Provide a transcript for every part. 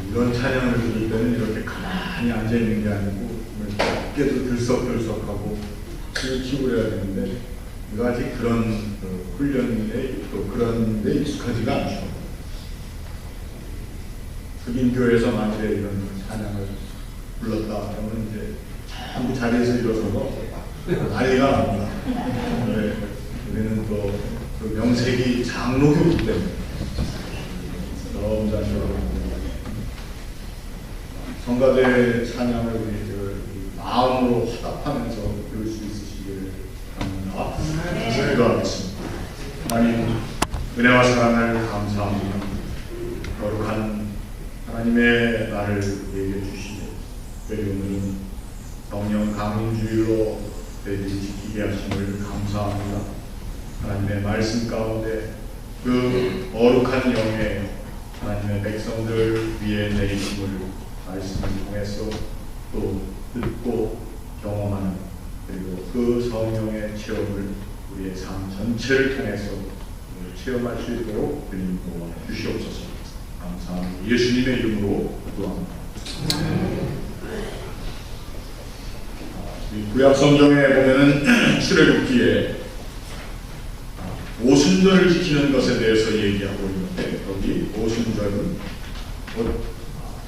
이런 찬양을 부를 때는 이렇게 가만히 앉아있는 게 아니고 어깨도 들썩들썩하고 키우려 해야 되는데 우리가 아직 그런 훈련에 또 그런 데 익숙하지가 않죠. 흑인 교회에서 만일에 이런 찬양을 불렀다 그러면 이제 전부 자리에서 일어서서 난리가 납니다. 네, 우리는 또 그 명색이 장로교이기 때문에 너무 잘 성가대 찬양을 우리 마음으로 화답하면서 들을 수 있으시기를 바랍니다. 기도하겠습니다. 하나님 은혜와 사랑을 감사합니다. 거룩한 하나님의 날을 얘기해 주시고 특별히 오늘은 성령 강림주일로 저희들이 지키게 하심을 감사합니다. 하나님의 말씀 가운데 그 거룩한 영에 하나님의 백성들 위에 내리심을 말씀을 통해서 또 듣고 경험하는 그리고 그 성령의 체험을 우리의 삶 전체를 통해서 체험할 수 있도록 주님 도와주시옵소서. 감사합니다. 예수님의 이름으로 기도합니다. 구약 성경에 보면은 출애굽기에 오순절을 지키는 것에 대해서 얘기하고 있는데 여기 오순절은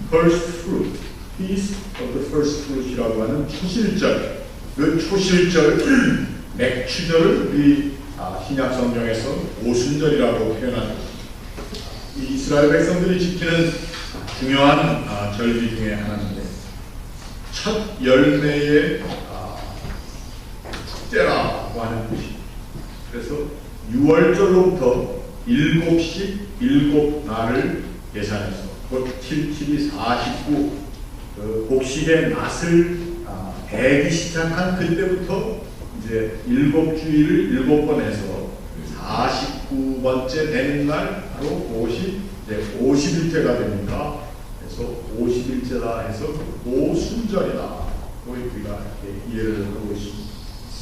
first fruit, feast of the first fruit이라고 하는 초실절, 그 초실절 맥추절을 우리 신약 성경에서 오순절이라고 표현합니다. 이 이스라엘 백성들이 지키는 중요한 절기 중에 하나인데 첫 열매의 축제라고 하는 뜻입니다. 그래서 6월절로부터 7씩 7날을 계산해서 곧 7, 7이 49 곡식의 낫을 배기 시작한 그때부터 이제 7주일을 7번 해서 49번째 되는 날 바로 50일째가 됩니다. 그래서 50일째라 해서 오순절이다. 우리가 이해를 하고 있습니다.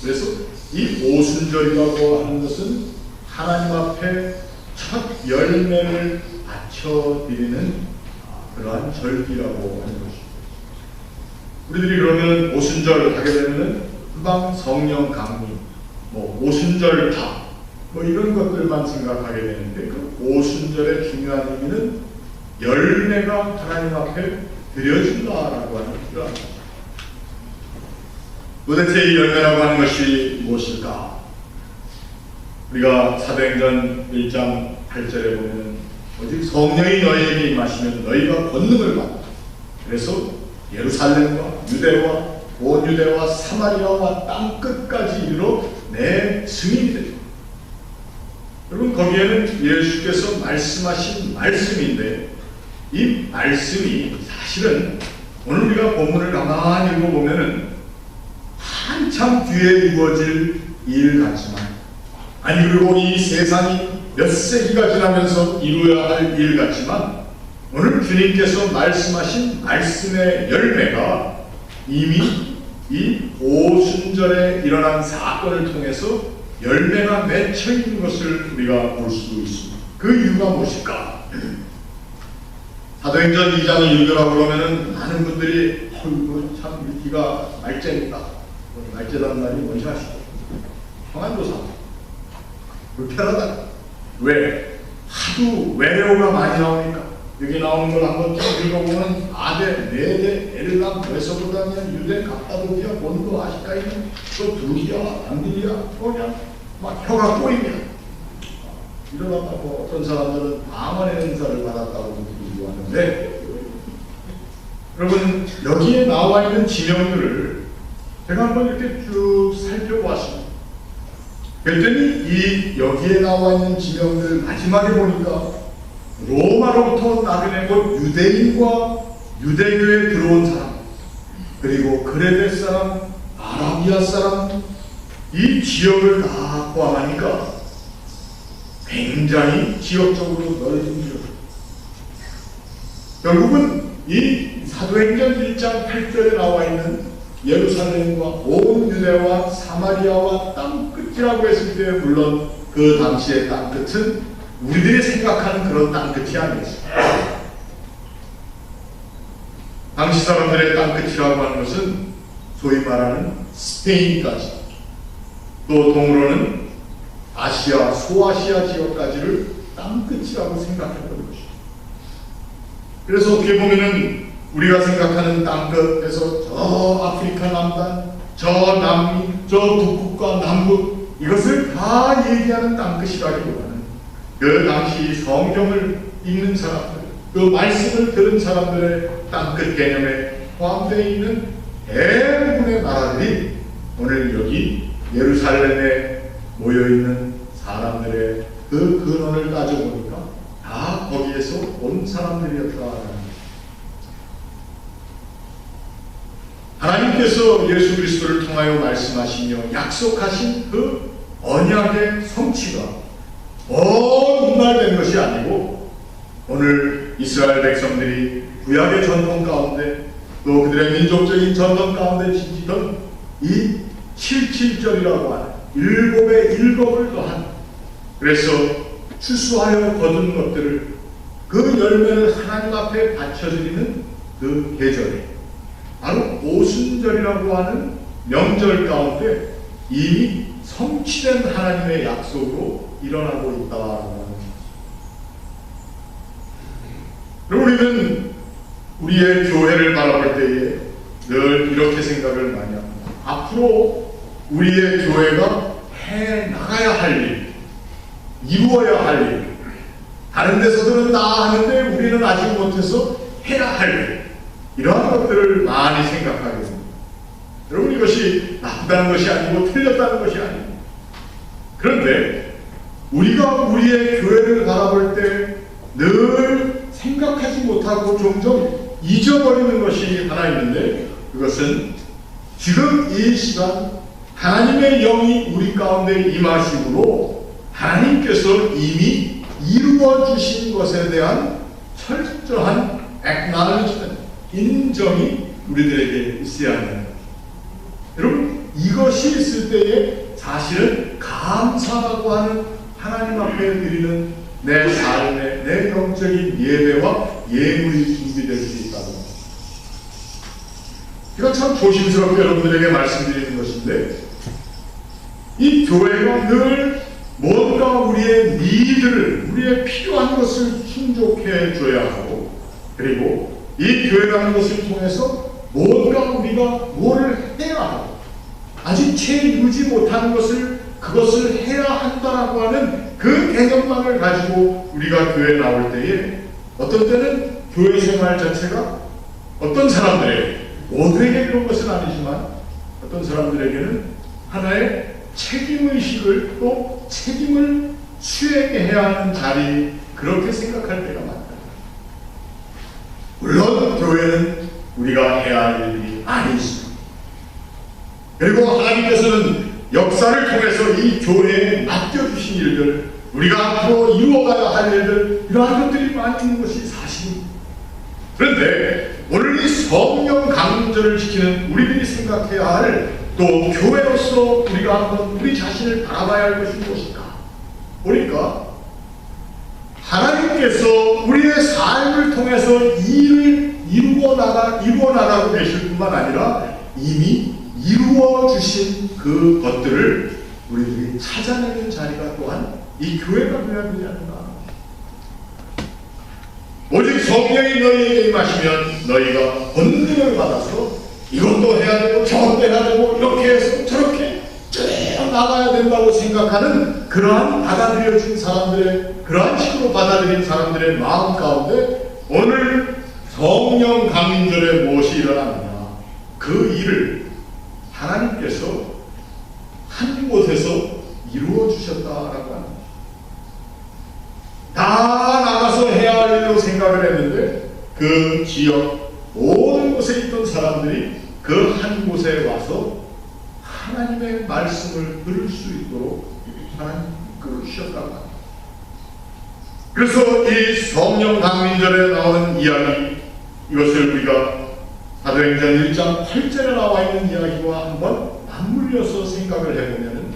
그래서 이 오순절이라고 하는 것은 하나님 앞에 첫 열매를 바쳐드리는 그러한 절기라고 하는 것입니다. 우리들이 그러면 오순절 하게 되면 금방 성령 강림, 오순절탑 이런 것들만 생각하게 되는데 그 오순절의 중요한 의미는 열매가 하나님 앞에 드려진다라고 하는 그런 것입니다. 도대체 이 열매라고 하는 것이 무엇일까? 우리가 사도행전 1장 8절에 보면 오직 성령이 너희에게 임하시면 너희가 권능을 받다. 그래서 예루살렘과 유대와 온 유대와 사마리아와 땅 끝까지 이르러 내 증인이 됩니다. 여러분 거기에는 예수께서 말씀하신 말씀인데 이 말씀이 사실은 오늘 우리가 본문을 가만히 읽어보면은 한참 뒤에 이루어질 일 같지만 아니 그리고 이 세상이 몇 세기가 지나면서 이루어야 할 일 같지만 오늘 주님께서 말씀하신 말씀의 열매가 이미 이 오순절에 일어난 사건을 통해서 열매가 맺혀 있는 것을 우리가 볼 수 있습니다. 그 이유가 무엇일까? 사도행전 2장을 읽으라고 그러면은 많은 분들이 참 읽기가 말째입니다. 말째라는 말이 뭔지 아시죠? 평안도사 불편하다. 왜? 하도 외래어가 많이 나오니까 여기 나오는 걸 한번 쭉 읽어보면 아데, 네데, 엘람, 메소포타미아, 유대, 갑다도기아, 본도, 아시카이는 또 두기아, 안디리아, 토냐 막 혀가 꼬이냐. 이러다가 어떤 사람들은 방언의 은사를 받았다고 얘기하고 하는데 여러분 여기에 나와 있는 지명들을 제가 한번 이렇게 쭉 살펴보았습니다. 그랬더니 이 여기에 나와 있는 지명들 마지막에 보니까 로마로부터 나그네 곧 유대인과 유대교에 들어온 사람 그리고 그레데 사람, 아라비아 사람 이 지역을 다 포함하니까 굉장히 지역적으로 넓은 지역. 결국은 이 사도행전 1장 8절에 나와 있는 예루살렘과 온 유대와 사마리아와 땅 끝이라고 했을 때 물론 그 당시의 땅 끝은 우리들이 생각하는 그런 땅 끝이 아니었습니다. 당시 사람들의 땅끝이라고 하는 것은 소위 말하는 스페인까지, 또 동으로는 아시아, 소아시아 지역까지를 땅끝이라고 생각했던 것이죠. 그래서 어떻게 보면은 우리가 생각하는 땅끝에서 저 아프리카 남단, 저 남미, 저 북극과 남극, 이것을 다 얘기하는 땅끝이라기보다는 그 당시 성경을 읽는 사람들, 그 말씀을 들은 사람들의 땅끝 개념에 포함되어 있는 대부분의 나라들이 오늘 여기 예루살렘에 모여있는 사람들의 그 근원을 따져보니까 다 거기에서 온 사람들이었다는 것입니다. 하나님께서 예수 그리스도를 통하여 말씀하시며 약속하신 그 언약의 성취가 먼 훗날 된 것이 아니고 오늘 이스라엘 백성들이 구약의 전통 가운데 또 그들의 민족적인 전통 가운데 지키던 이 77절이라고 하는 일곱의 일곱을 더한, 그래서 추수하여 거둔 것들을 그 열매를 하나님 앞에 바쳐드리는 그 계절에 바로 오순절이라고 하는 명절 가운데 이미 성취된 하나님의 약속으로 일어나고 있다라고 하는 것입니다. 우리는 우리의 교회를 바라볼 때에 늘 이렇게 생각을 많이 합니다. 앞으로 우리의 교회가 해 나가야 할 일, 이루어야 할 일, 다른 데서들은 다 하는데 우리는 아직 못해서 해야 할 일, 이러한 것들을 많이 생각하게 됩니다. 여러분, 이것이 나쁘다는 것이 아니고 틀렸다는 것이 아닙니다. 그런데 우리가 우리의 교회를 바라볼 때 늘 생각하지 못하고 종종 잊어버리는 것이 하나 있는데, 그것은 지금 이 시간 하나님의 영이 우리 가운데 임하심으로 하나님께서 이미 이루어 주신 것에 대한 철저한 acknowledgement, 인정이 우리들에게 있어야 한다는 거죠. 여러분, 이것이 있을 때에 사실은 감사라고 하는 하나님 앞에 드리는 내 삶의, 내 영적인 예배와 예물이 준비될 수 있다는 겁니다. 이거 참 조심스럽게 여러분들에게 말씀드리는 것인데, 이 교회가 늘 뭔가 우리의 니드를, 우리의 필요한 것을 충족해 줘야 하고, 그리고 이 교회라는 것을 통해서 뭔가 우리가 뭐를 해야 하고, 아직 채 이루지 못하는 것을, 그것을 해야 한다라고 하는 그 개념만을 가지고 우리가 교회에 나올 때에 어떤 때는 교회 생활 자체가 어떤 사람들에게, 모두에게 이런 것은 아니지만 어떤 사람들에게는 하나의 책임의식을, 또 책임을 수행해야 하는 자리, 그렇게 생각할 때가 많다. 물론 교회는 우리가 해야 할 일이 아니죠. 그리고 하나님께서는 역사를 통해서 이 교회에 맡겨주신 일들, 우리가 앞으로 이루어가야 할 일들, 이러한 것들이 많이 있는 것이 사실입니다. 그런데 오늘 이 성령 강림절을 지키는 우리들이 생각해야 할, 또 교회로서 우리가 한번 우리 자신을 바라봐야 할 것이 무엇인가? 보니까 하나님께서 우리의 삶을 통해서 일을 이루어 나가고 계실 뿐만 아니라 이미 이루어 주신 그 것들을 우리들이 찾아내는 자리가 또한 이 교회가 되어야 되지 않는가. 오직 성령이 너희에게 임하시면 너희가 권능을 받아서 이것도 해야 되고 저것도 해야 되고 이렇게 해서 저렇게 쭉 나가야 된다고 생각하는 그러한 받아들여진 사람들의, 그러한 식으로 받아들인 사람들의 마음 가운데 오늘 성령 강림절에 무엇이 일어나느냐, 그 일을 하나님께서 한 곳에서 이루어 주셨다라고 합니다. 다 나가서 해야 할 일로 생각을 했는데 그 지역 모든 곳에 있던 사람들이 그 한 곳에 와서 하나님의 말씀을 들을 수 있도록 하나님 이끌어주셨다고 합니다. 그래서 이 성령 강림절에 나오는 이야기, 이것을 우리가 사도행전 1장 8절에 나와 있는 이야기와 한번 맞물려서 생각을 해보면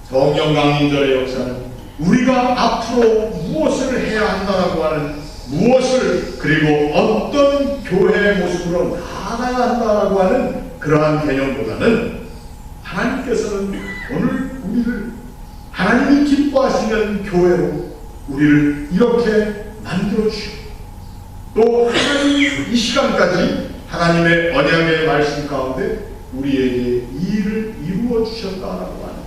성령 강림절의 역사는 우리가 앞으로 무엇을 해야 한다라고 하는 무엇을 그리고 어떤 교회의 모습으로 나아가야 한다라고 하는 그러한 개념보다는 하나님께서는 오늘 우리를 하나님이 기뻐하시는 교회로 우리를 이렇게 만들어 주시고 또 하나님이 이 시간까지 하나님의 언약의 말씀 가운데 우리에게 이 일을 이루어 주셨다라고 하는,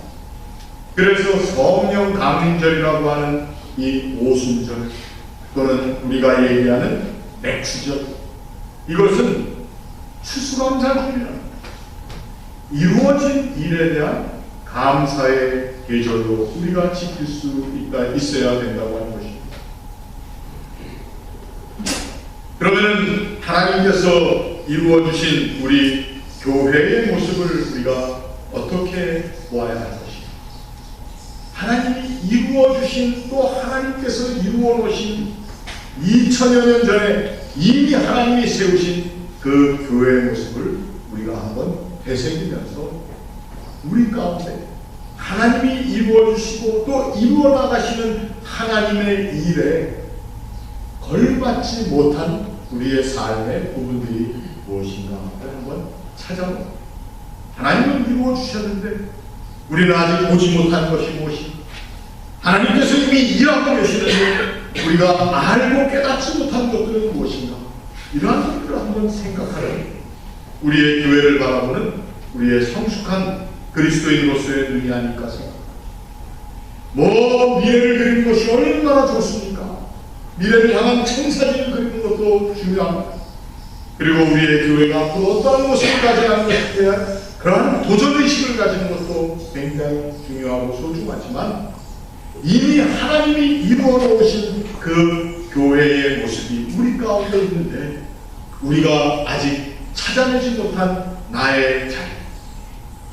그래서 성령 강림절이라고 하는 이 오순절 또는 우리가 얘기하는 맥주절, 이것은 추수감사절이랍니다. 이루어진 일에 대한 감사의 계절로 우리가 지킬 수 있어야 된다고 하는 것입니다. 그러면 하나님께서 이루어주신 우리 교회의 모습을 우리가 어떻게 보아야 하는 것입니까? 하나님이 이루어주신, 또 하나님께서 이루어놓으신 2000여 년 전에 이미 하나님이 세우신 그 교회의 모습을 우리가 한번 되새기면서 우리 가운데 하나님이 이루어주시고 또 이루어나가시는 하나님의 일에 걸맞지 못한 우리의 삶의 부분들이 무엇인가를 한번 찾아보고, 하나님은 이루어주셨는데 우리는 아직 보지 못한 것이 무엇인가, 하나님께서 이미 일하고 계시는데 우리가 알고 깨닫지 못한 것들은 무엇인가, 이러한 것들을 한번 생각하는 우리의 교회를 바라보는 우리의 성숙한 그리스도인으로서의 눈이 아닐까 생각합니다. 미래를 그리는 것이 얼마나 좋습니까? 미래를 향한 청사진을 그리는 것도 중요합니다. 그리고 우리의 교회가 앞으로 어떠한 모습을 가져야 하는 것에 대한 그러한 도전의식을 가지는 것도 굉장히 중요하고 소중하지만, 이미 하나님이 이루어 놓으신 그 교회의 모습이 우리 가운데 있는데 우리가 아직 찾아내지 못한 나의 자리,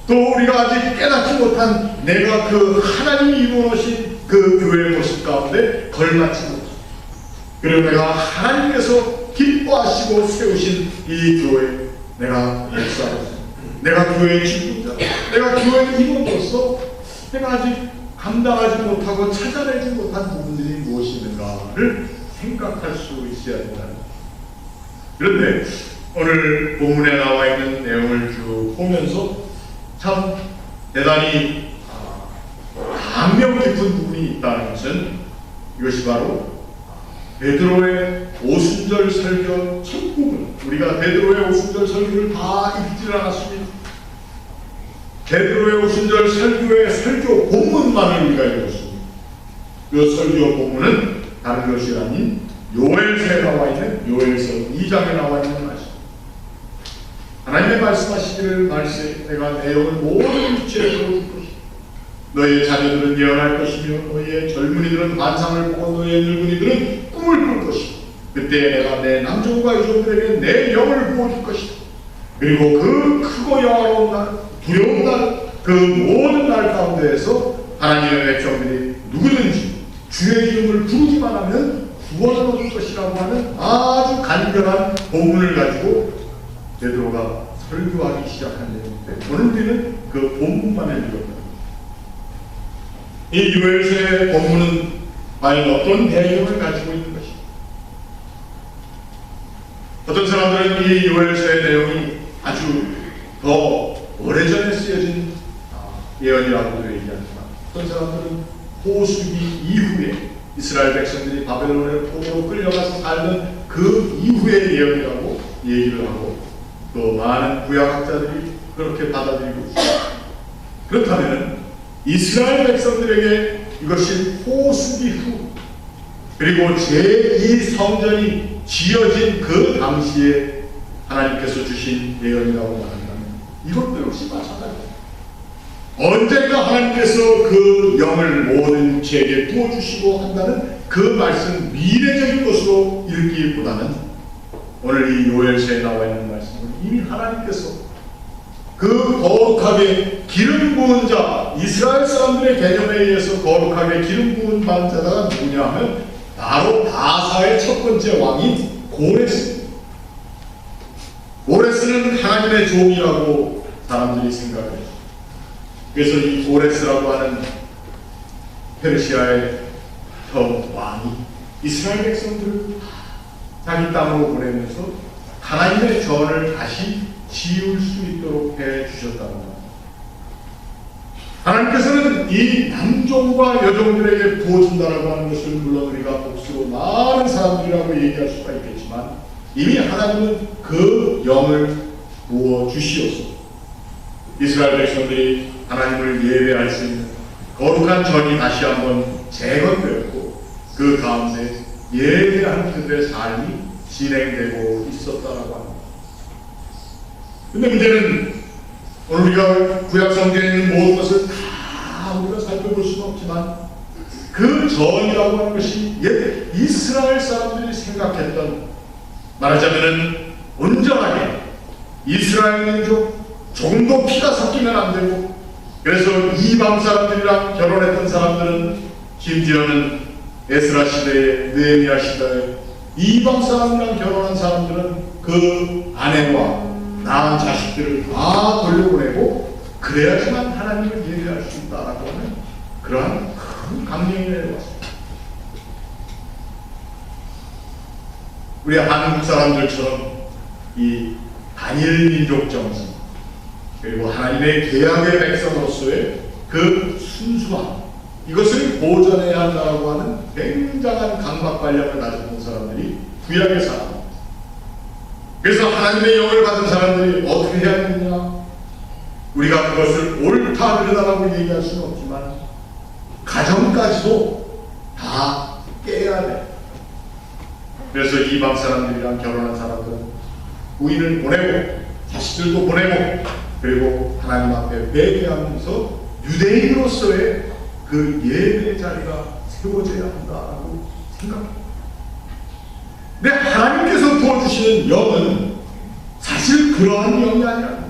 또 우리가 아직 깨닫지 못한 내가 그 하나님이 이루어 놓으신 그 교회의 모습 가운데 걸맞지 못한, 그리고 내가 하나님께서 기뻐하시고 세우신 이 교회, 내가 목사로서, 내가 교회의 직분자, 내가 교회의 임원으로서 내가 아직 감당하지 못하고 찾아내지 못한 부분들이 무엇이 있는가를 생각할 수 있어야 된다는 거예요. 그런데 오늘 본문에 나와 있는 내용을 쭉 보면서 참 대단히 감명 깊은 부분이 있다는 것은, 이것이 바로 베드로의 오순절 설교 첫 부분, 우리가 베드로의 오순절 설교를 다 읽지 않았습니다. 베드로의 오순절 설교의 설교 본문만을 우리가 읽었습니다. 그 설교 본문은 다른 것이 아닌 요엘서에 나와 있는 요엘서 2장에 나와 있는 말씀. 하나님의 말씀하시기를 내가 내 영을 모든 육체에 들어줄 것이다. 너희의 자녀들은 예언할 것이며 너희의 젊은이들은 환상을 보고 너희의 늙은이들은 꿈을 꿀 것이다. 그때 내가 내 남종과 여종들에게 내 영을 부어줄 것이다. 그리고 그 크고 영화로운 날, 두려운 날, 그 모든 날 가운데에서 하나님의 백성들이 누구든지 주의 이름을 부르기만 하면 구원을 얻을 것이라고 하는 아주 간결한 본문을 가지고 베드로가 설교하기 시작한 내용인데, 오늘 우리는 그 본문만을 읽었다. 이 요엘서의 본문은 과연 어떤 내용을 가지고 있는 것입니다. 어떤 사람들은 이 요엘서의 내용이 아주 더 오래전에 쓰여진 예언이라고도 얘기하지만, 어떤 사람들은 호수기 이후에 이스라엘 백성들이 바벨론의 포로로 끌려가서 살던 그 이후의 예언이라고 얘기를 하고, 또 많은 구약학자들이 그렇게 받아들이고 있습니다. 그렇다면 이스라엘 백성들에게 이것이 호수기 후, 그리고 제2 성전이 지어진 그 당시에 하나님께서 주신 예언이라고 말한다면 이것도 역시 마찬가지입니다. 언젠가 하나님께서 그 영을 모든 죄에게 부어주시고 한다는 그 말씀, 미래적인 것으로 읽기보다는 오늘 이 요엘서에 나와 있는 말씀은 이미 하나님께서 그 거룩하게 기름 부은 자, 이스라엘 사람들의 개념에 의해서 거룩하게 기름 부은 자가 누구냐 하면 바로 바사의 첫 번째 왕인 고레스입니다. 고레스는 하나님의 종이라고 사람들이 생각해요. 그래서 이 고레스라고 하는 페르시아의 왕이 이스라엘 백성들을 자기 땅으로 보내면서 하나님의 전을 다시 지을 수 있도록 해 주셨다는 것. 하나님께서는 이 남종과 여종들에게 부어준다라고 하는 것을 물론 우리가 복수로 많은 사람들이라고 얘기할 수가 있겠지만 이미 하나님은 그 영을 부어주시었소. 이스라엘 백성들이 하나님을 예배할 수 있는 거룩한 전이 다시 한번 재건되었고 그 가운데 예배하는 그들의 삶이 진행되고 있었다라고 합니다. 근데 문제는 오늘 우리가 구약 성경에 있는 모든 것을 다 우리가 살펴볼 수는 없지만 그 전이라고 하는 것이 옛 이스라엘 사람들이 생각했던, 말하자면은 온전하게 이스라엘 민족 조금도 피가 섞이면 안 되고, 그래서 이방 사람들이랑 결혼했던 사람들은 심지어는 에스라 시대에 느헤미야 시대에 이방 사람이랑 결혼한 사람들은 그 아내와 낳은 자식들을 다 돌려보내고 그래야지만 하나님을 예배할 수 있다라고 하는 그러한 큰 강령이 내려왔습니다. 우리 한국 사람들처럼 이 단일 민족 정신, 그리고 하나님의 계약의 백성으로서의 그 순수함, 이것을 보존해야 한다고 하는 굉장한 강박관념을 가지고 있는 사람들이 구약의 사람. 그래서 하나님의 영을 받은 사람들이 어떻게 해야 되느냐? 우리가 그것을 옳다 그러다라고 얘기할 수는 없지만 가정까지도 다 깨야 돼. 그래서 이방 사람들이랑 결혼한 사람들은 부인을 보내고 자식들도 보내고 그리고 하나님 앞에 회개하면서 유대인으로서의 그 예배 자리가 세워져야 한다고 생각합니다. 근데 하나님께서 부어주시는 영은 사실 그러한 영이 아니라,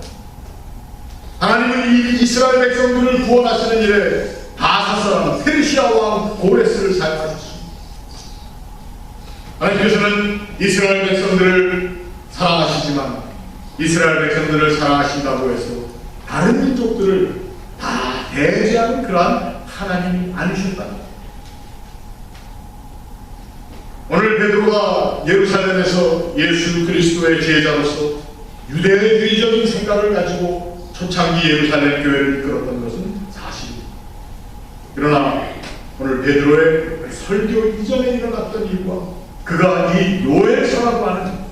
하나님은 이 이스라엘 백성들을 구원하시는 일에 바사 사람 페르시아 왕 고레스를 사용하셨습니다. 하나님께서는 이스라엘 백성들을 사랑하시지만 이스라엘 백성들을 사랑하신다고 해서 다른 민족들을 다 대제하는 그러한 하나님이 아니셨다. 오늘 베드로가 예루살렘에서 예수 그리스도의 제자로서 유대주의적인 생각을 가지고 초창기 예루살렘 교회를 이끌었던 것은 사실입니다. 그러나 오늘 베드로의 설교 이전에 일어났던 일과 그가 이 요엘서라고 하는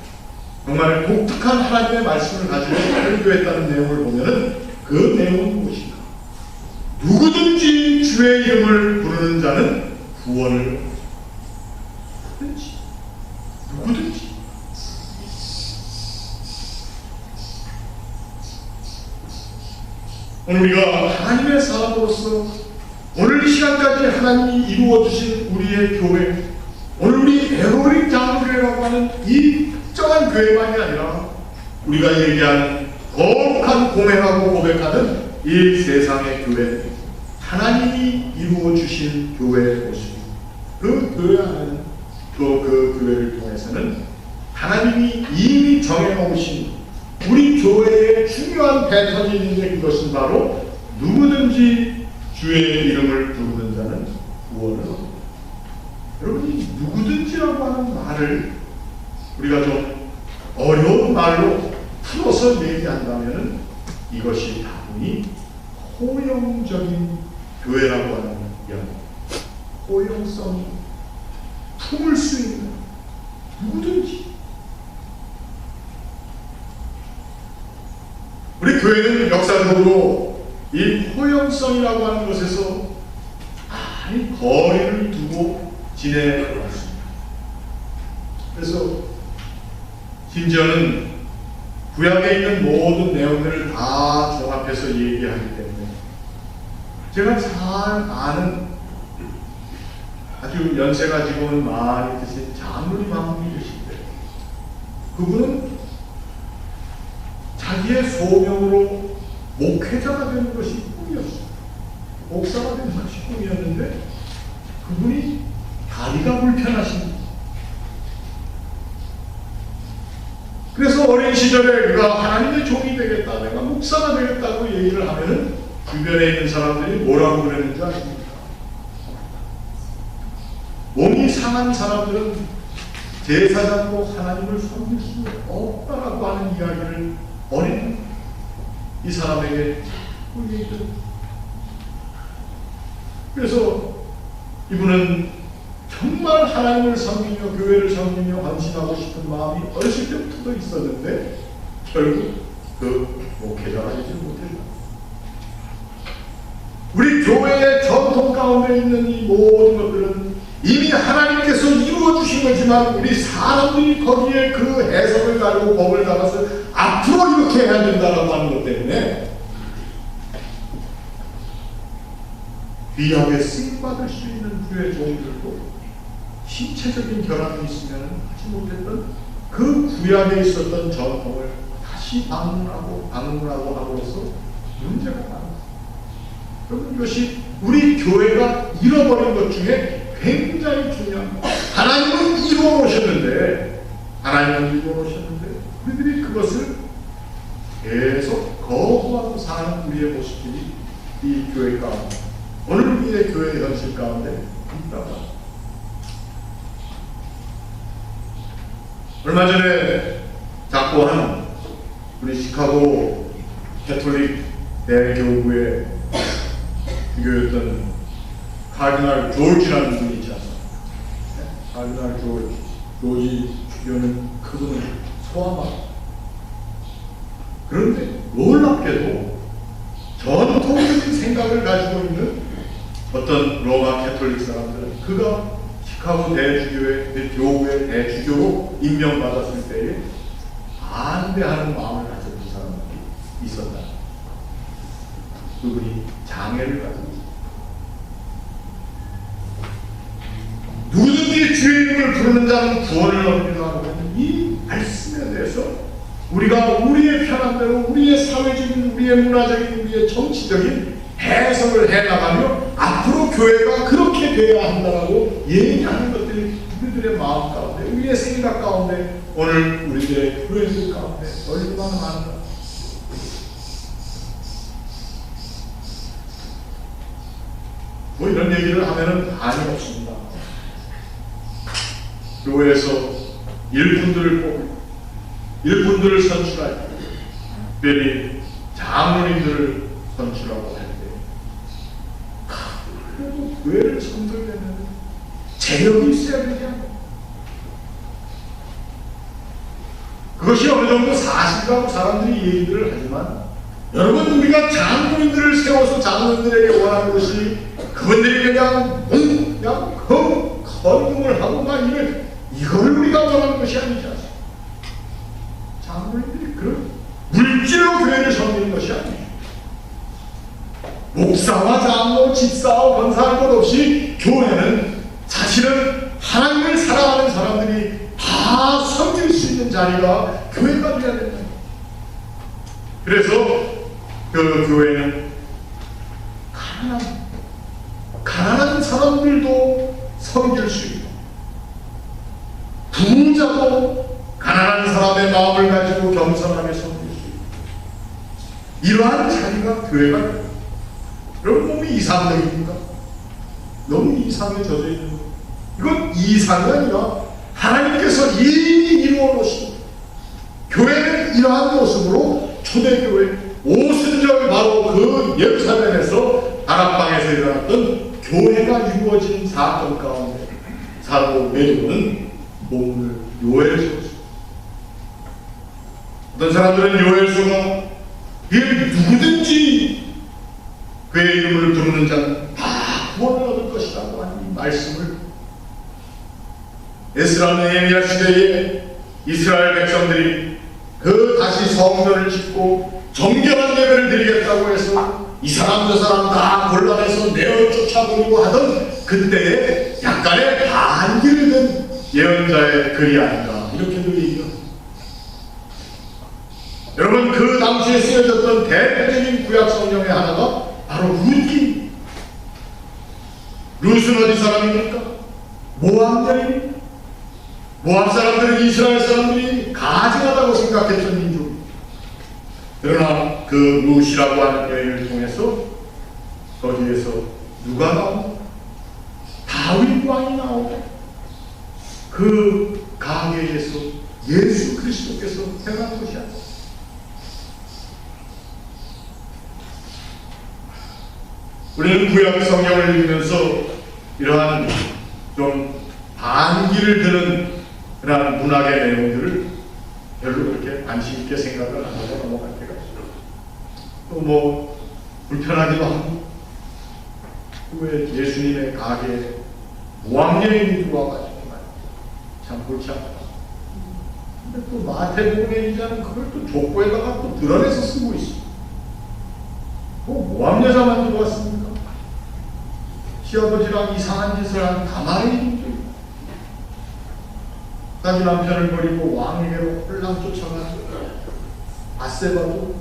정말 독특한 하나님의 말씀을 가지고 설교했다는 내용을 보면은 그 내용은 무엇인가? 누구든지 주의 이름을 부르는 자는 구원을 얻는다. 누구든지. 오늘 우리가 하나님의 사람으로서 오늘 이 시간까지 하나님이 이루어주신 우리의 교회, 오늘 우리 에로릭 장로교회라고 하는 이 특정한 교회만이 아니라 우리가 얘기하는 거룩한 공행하고 고백하는 이 세상의 교회, 하나님이 이루어주신 교회의 모습, 그 교회 안에는 또 그 교회를 통해서는 하나님이 이미 정해놓으신 우리 교회의 중요한 패턴이 있는데 그것은 바로 누구든지 주의 이름을 부르는 자는 구원을 얻는다. 여러분, 이 누구든지라고 하는 말을 우리가 좀 어려운 말로 풀어서 얘기한다면 이것이 다분히 호용적인 교회라고 하는 영, 호용성이 품을 수 있는 누구든지. 우리 교회는 역사적으로 이 호용성이라고 하는 것에서 많이 거리를 두고 지내왔습니다. 그래서 심지어는 구약에 있는 모든 내용들을 다 종합해서 얘기하기 때문에 제가 잘 아는 아주 연세가 지금은 많이 드신 장로님 한 분이 계신데 그분은 자기의 소명으로 목회자가 되는 것이 꿈이었어요. 목사가 되는 것이 꿈이었는데 그분이 다리가 불편하십니다. 그래서 어린 시절에 그가 하나님의 종이 되겠다, 내가 목사가 되겠다고 얘기를 하면은 주변에 있는 사람들이 뭐라고 그랬는지 아십니까? 몸이 상한 사람들은 제사장도 하나님을 섬길 수 없다라고 하는 이야기를 어린 이 사람에게 얘기했죠. 그래서 이분은 정말 하나님을 섬기며 교회를 섬기며 헌신하고 싶은 마음이 어렸을 때부터 있었는데 결국 그 목회자가 되지 못했다. 우리 교회의 전통 가운데 있는 이 모든 것들은 이미 하나님께서 이루어 주신 거지만 우리 사람들이 거기에 그 해석을 가지고 법을 따라서 앞으로 이렇게 해야 된다라고 하는 것 때문에 귀하게 쓰임받을 수 있는 주의 종들도 신체적인 결함이 있으면 하지 못했던 그 구약에 있었던 전통을 다시 방문하고 함으로써 문제가 많습니다. 그럼 이것이 우리 교회가 잃어버린 것 중에 굉장히 중요한 것. 하나님은 이루어 놓으셨는데 우리들이 그것을 계속 거부하고 사는 우리의 모습들이 이 교회 가운데, 오늘 우리의 교회 현실 가운데 있다고 합니다. 얼마 전에 작고한 우리 시카고 캐톨릭 대교구의 교였던 카디널 조지라는 분이 있지 않습니까? 카디널 조지 주교는 그분을 소아마비. 그런데 놀랍게도 전통적인 생각을 가지고 있는 어떤 로마 캐톨릭 사람들은 그가 시카고 대주교의 교구의 대주교로 임명받았을 때에 반대하는 마음을 가진 사람들이 있었다. 그분이 장애를 가지고 있습니다. 누구든지 주의 이름을 부르는 자는 구원을 얻으리라 하는 이 말씀에 대해서 우리가 우리의 편한대로 우리의 사회적인, 우리의 문화적인, 우리의 정치적인 해석을 해나가며 앞으로 교회가 그렇게 되어야 한다라고 얘기하는 것들이 우리들의 마음 가운데, 우리의 생각 가운데, 오늘 우리들의 교회들 가운데 얼마나 많은가. 뭐 이런 얘기를 하면은 한이 없습니다. 교회에서 일꾼들을 뽑고 일꾼들을 선출할 때, 특별히 장로님들을 선출하고 할 때, 그래도 교회를 선출하려면 재력이 있어야 되지 않나? 그것이 어느 정도 사실이라고 사람들이 얘기를 하지만, 여러분, 우리가 장로님들을 세워서 장로님들에게 원하는 것이 그분들이 그냥 헌금을 하고 막 이걸 우리가 원하는 것이 아니지 않습니까? 장로님들이 그런 물질로 교회를 섬기는 것이 아니에요. 목사와 장로, 집사와 권사할 것 없이 교회는 사실은 하나님을 사랑하는 사람들이 다 섬길 수 있는 자리가 교회가 되어야 된다. 그래서 그 교회는 가난한 사람들도 섬길 수 있고, 부자도 가난한 사람의 마음을 가지고 겸손하게 섬길 수 있고, 이러한 자리가 교회가 됩니다. 여러분, 너무 이상적입니까? 너무 이상에 젖어 있는 것. 이건 이상이 아니라 하나님께서 이미 이루어 놓으신 교회는 이러한 모습으로 초대교회 오순절 바로 그 예루살렘에서 다락방에서 일어났던 교회가 이루어진 사건 가운데 사도 베드로는 몸을 요엘서였습니다. 어떤 사람들은 요엘서가 누구든지 그의 이름을 부르는 자는 다 구원을 얻을 것이라고 하는 이 말씀을 에스라 느헤미야 시대에 이스라엘 백성들이 그 다시 성전을 짓고 정결한 예배를 드리겠다고 해서 이 사람 저 사람 다 곤란해서 내어 쫓아버리고 하던 그때에 약간의 반기를 든 예언자의 글이 아닌가, 이렇게도 얘기합니다. 여러분, 그 당시에 쓰여졌던 대표적인 구약 성경의 하나가 바로 룻기. 룻은 어디 사람입니까? 모압 여인입니다. 모압 사람들은 이스라엘 사람들이 가증하다고 생각했던 민족. 그러나 그 룻이라고 하는 여인을 통해서 거기에서 누가 나옵니까? 다윗 왕이 나오고, 예수 그리스도께서 행한 것이 아니라 우리는 구약 성경을 읽으면서 이러한 좀 반기를 드는 그런 문학의 내용들을 별로 그렇게 관심 있게 생각을 안 하고 넘어갈 때가 있어요. 또 뭐 불편하기도 하고 왜 예수님의 가게에 무학여인이 들어와가지고 참 골치 아프다. 근데 또 마태복음의 기자는 그걸 또 족보에다가 또 드러내서 쓰고 있어. 뭐 모함여자만 들어왔습니까? 시아버지랑 이상한 짓을 한 가만히 있죠. 자기 남편을 버리고 왕에게로 홀랑 쫓아가서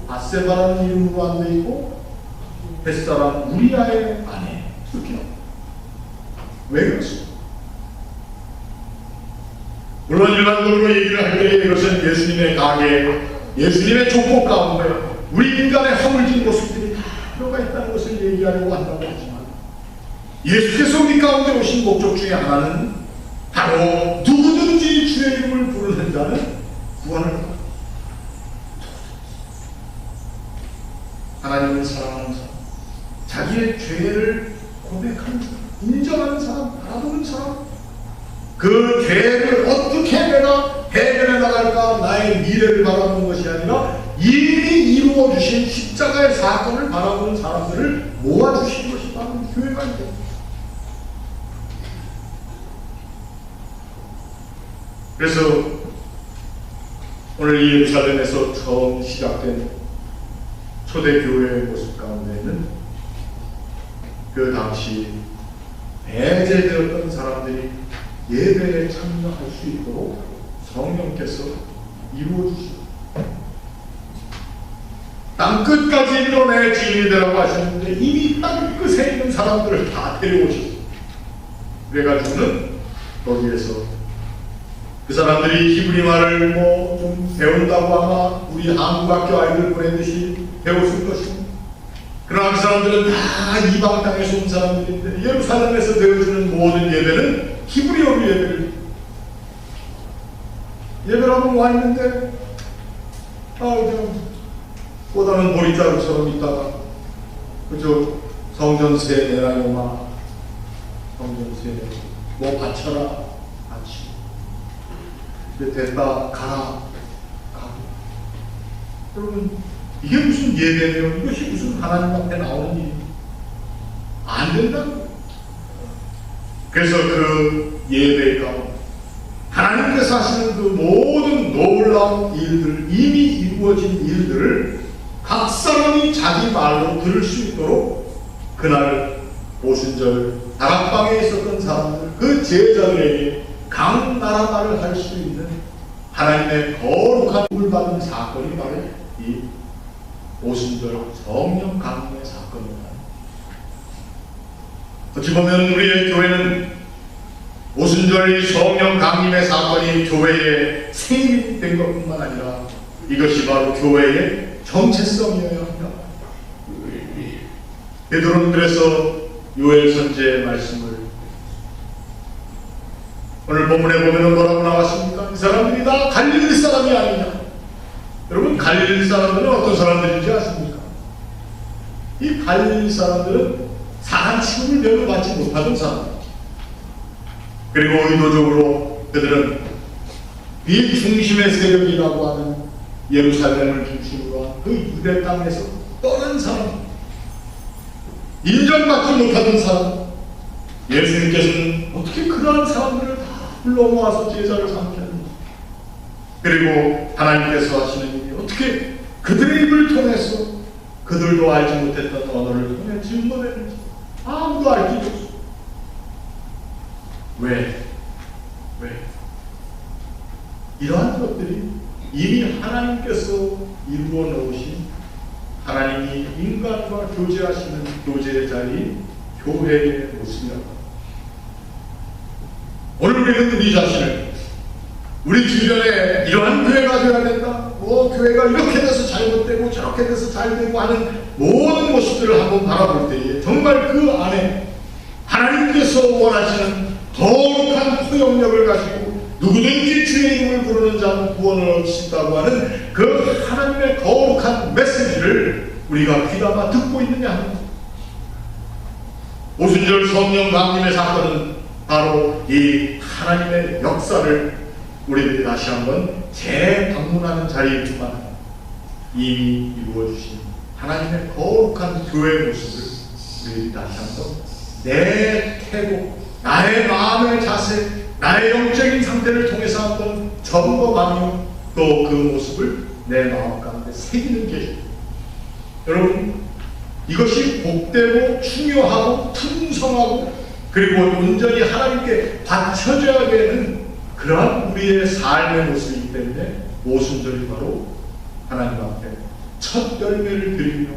아세바라는 이름으로 안 돼 있고 벳사람 우리아의 아내 이렇게 나옵니다. 왜 그렇습니까? 물론 일반적으로 얘기를 할 때 이것은 예수님의 가게, 예수님의 족보 가운데 우리 인간의 허물진 모습들이 다 들어가 있다는 것을 얘기하려고 한다고 하지만 예수께서 우리 가운데 오신 목적 중에 하나는 바로 누구든지 주의 이름을 부르는 자는 구원을 받는다. 하나님을 사랑하는 사람, 자기의 죄를 고백하는 사람, 인정하는 사람, 알아보는 사람, 그 죄를 어떻게 내가 해결해 나갈까 나의 미래를 바라보는 것이 아니라 이미 이루어 주신 십자가의 사건을 바라보는 사람들을 모아주신 것이 바로 교회가 됩니다. 그래서 오늘 이 예루살렘에서 처음 시작된 초대교회의 모습 가운데는 그 당시 배제되었던 사람들이 예배에 참여할 수 있도록 성령께서 이루어주시고 땅끝까지 이뤄내 주인이 되라고 하셨는데 이미 땅끝에 있는 사람들을 다 데려오셨어요. 그래가지고는 거기에서 그 사람들이 히브리 말을 뭐 좀 배운다고 아마 우리 한국학교 아이들 보내듯이 배웠을 것입니다. 그러나 그 사람들은 다 이방 땅에서 온 사람들인데 예루살렘에서 되어주는 모든 예배는 히브리어로 예배라고 와 있는데 그냥 보다는 보리자루처럼 있다가 그저 성전세 내라요마 성전세 뭐 바쳐라 바치 이제 됐다 가라 여러분 이게 무슨 예배네요? 이것이 무슨 하나님 앞에 나오는 일이 안 된다고. 그래서 그 예배 가운데 하나님께서 하시는 그 모든 놀라운 일들, 이미 이루어진 일들을 각 사람이 자기 말로 들을 수 있도록 그날 오순절 다락방에 있었던 사람들, 그 제자들에게 각 나라 말을 할 수 있는 하나님의 거룩한 을 받은 사건이 바로 이 오순절 성령 강림의 사건입니다. 어찌 보면 우리의 교회는 오순절 이 성령 강림의 사건이 교회의 생일이 된 것뿐만 아니라 이것이 바로 교회의 정체성이어야 합니다. 베드로는 그래서 요엘 선지의 말씀을 오늘 본문에 보면 뭐라고 나왔습니까? 이 사람들이 다 갈릴리 사람이 아니냐. 여러분 갈릴리 사람들은 어떤 사람들인지 아십니까? 이 갈릴리 사람들은 사람 취급을 별로 받지 못하던 사람들. 그리고 의도적으로 그들은 비중심의 세력이라고 하는 예루살렘을 중심으로 한 그 유대 땅에서 떠난 사람, 인정받지 못하던 사람. 예수님께서는 어떻게 그러한 사람들을 다 불러 모아서 제자를 삼게 하는지, 그리고 하나님께서 하시는 일이 어떻게 그들의 입을 통해서 그들도 알지 못했던 언어를 통해 증거되는지 아무도 알 길이 없어. 왜? 이러한 것들이 이미 하나님께서 이루어 놓으신 하나님이 인간과 교제하시는 교제의 자리, 교회의 모습이다. 오늘 우리는 우리 자신을 우리 주변에 이러한 교회가 되어야 된다, 교회가 이렇게 돼서 잘못되고 저렇게 돼서 잘되고 하는 모든 모습들을 한번 바라볼 때에 정말 그 안에 하나님께서 원하시는 거룩한 포용력을 가지고 누구든지 주의 이름을 부르는 자는 구원을 얻을 수 있다고 하는 그 하나님의 거룩한 메시지를 우리가 귀담아 듣고 있느냐 하는 것. 오순절 성령 강림의 사건은 바로 이 하나님의 역사를 우리들이 다시 한번 재방문하는 자리일 뿐만 아니라 이미 이루어주신 하나님의 거룩한 교회의 모습을 우리들이 다시 한번 내 태도, 나의 마음의 자세, 나의 영적인 상태를 통해서 한번 점검하며 또 그 모습을 내 마음 가운데 새기는 게, 여러분, 이것이 복되고 중요하고 풍성하고 그리고 온전히 하나님께 바쳐져야 되는 그러한 우리의 삶의 모습이기 때문에 오순절이 바로 하나님 앞에 첫 열매를 드리며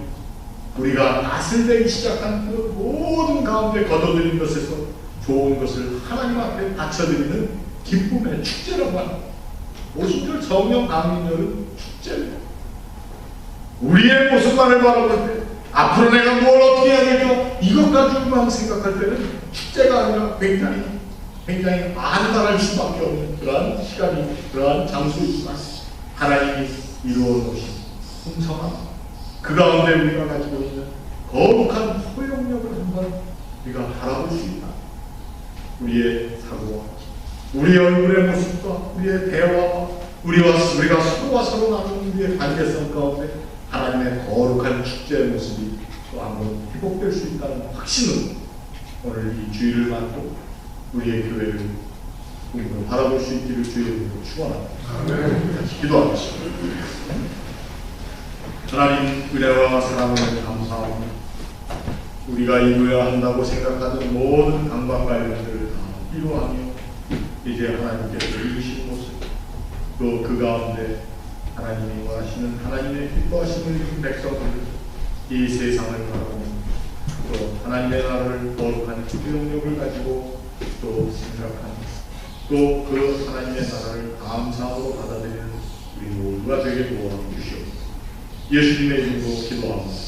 우리가 낯을 내기 시작한 그 모든 가운데 거둬들인 것에서 좋은 것을 하나님 앞에 바쳐드리는 기쁨의 축제라고 합니다. 오순절 성령 강림절은 축제입니다. 우리의 모습만을 바라볼 때 앞으로 내가 뭘 어떻게 해야 될까 이것 가지고만 생각할 때는 축제가 아니라 굉장히 안달할 수밖에 없는 그러한 시간이, 그러한 장소이지만 하나님이 이루어 놓으신 풍성함, 그 가운데 우리가 가지고 있는 거룩한 포용력을 한번 우리가 바라볼 수 있다. 우리의 사고와 우리 얼굴의 모습과 우리의 대화와 우리가 서로와 서로 나누는 우리의 관계성 가운데 하나님의 거룩한 축제의 모습이 또 한번 회복될 수 있다는 확신으로 오늘 이 주일을 맞고 우리의 교회를 바라볼 수 있기를 주의 이름으로 축원합니다. 같이 기도하겠습니다. 하나님 은혜와 사랑을 감사합니다. 우리가 이루어야 한다고 생각하던 모든 강박 관련들을 다 이루어하며 이제 하나님께서 이루신 모습, 또 그 가운데 하나님이 원하시는 하나님의 기뻐하시는 백성들, 이 세상을 바라보며 또 하나님의 나라를 거룩한 포용력을 가지고 또 생각하는 또 그 하나님의 나라를 감사함으로 받아들이는 우리 모두가 되게 도와주시옵소서. 예수님의 이름으로 기도합니다.